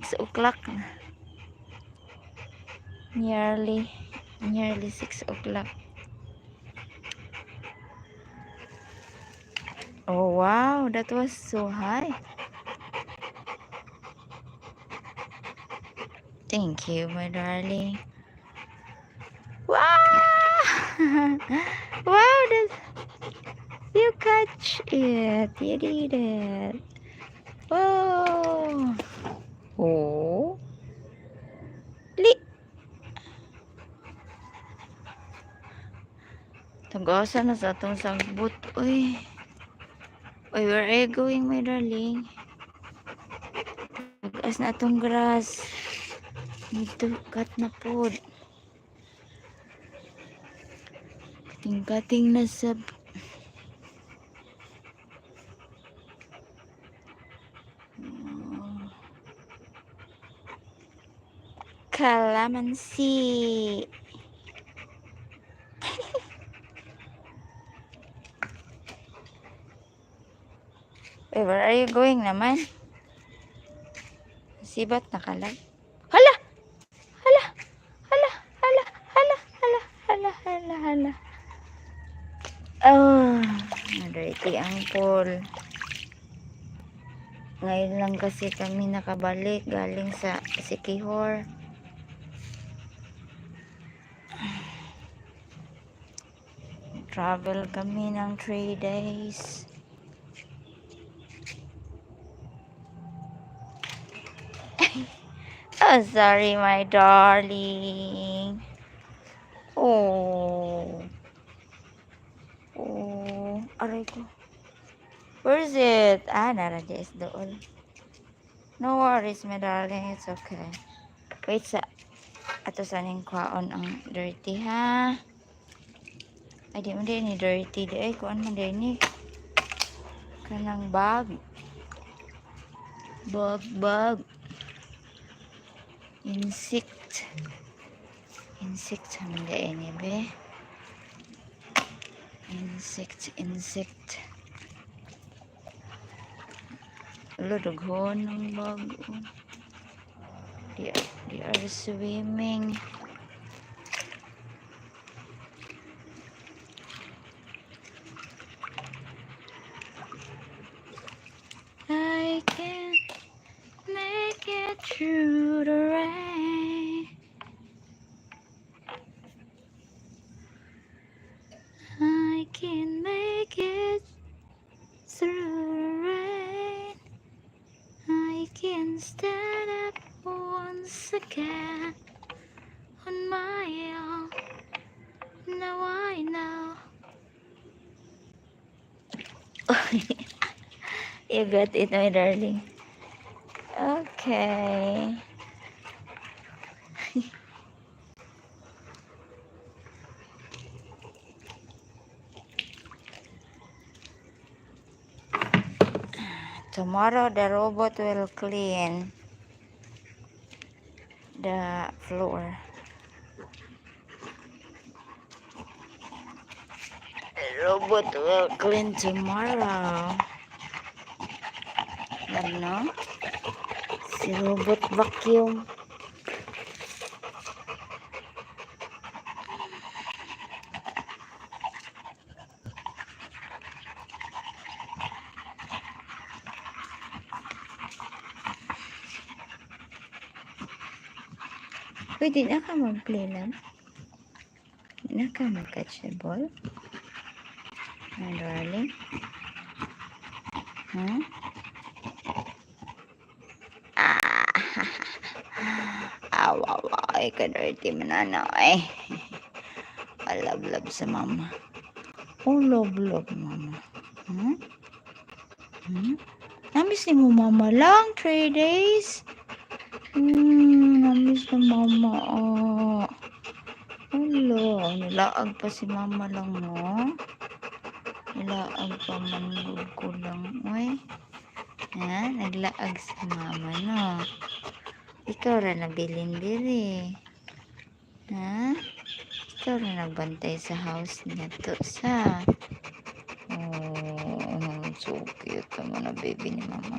6 o'clock na. Nearly 6 o'clock. Oh wow, that was so high. Thank you, my darling. Wow! Wow, you catch it. You did it. Oh. Oh. Tagasa na sa atong sagbot. Uy. Uy, where are you going, my darling? Tagas na atong grass. Need to cut na po. Kating-kating na sa... Calamansi. Wait, where are you going naman? Sibat na kalag. Hala! Hala! Hala! Hala! Hala! Hala! Hala! Hala! Hala! Oh, dirty ang pool. Ngayon lang kasi kami nakabalik galing sa Sikihor. Travel kami ng 3 days. Oh, sorry, my darling. Oh. Oh. Aray ko. Where is it? Ah, nara is doon. No worries, my darling. It's okay. Wait sa... Ato saning kwaon ang dirty, ha? Ay, di mo din ni dirty. Di ay, kuan mo din ni. Kanang bag. Bag. Insect. Haman din ni, be. Insect. Ulo, dughon ng bag. They are swimming. I can make it through the rain. I can make it through the rain. I can stand up once again on my own. Now I know. You got it, my darling. Okay. Tomorrow the robot will clean the floor. The robot will clean tomorrow. Ano? Si robot vacuum. Uy, di na ka mag-play lang? Di na ka mag-catch the ball? My darling? Huh? Ay, ka-dirty manana eh. I love sa mama. Oh, love mama. Namiss ni mo mama lang 3 days. Namiss na mama. Hello, nilaag pa si mama lang, no? Nilaag pa manggod ko lang. Uy. Ha? Naglaag si mama, no? Ikaw ra nabilin-bili. Ha? Ikaw ra nagbantay sa house niya to sa. Oh, so cute naman na baby ni mama.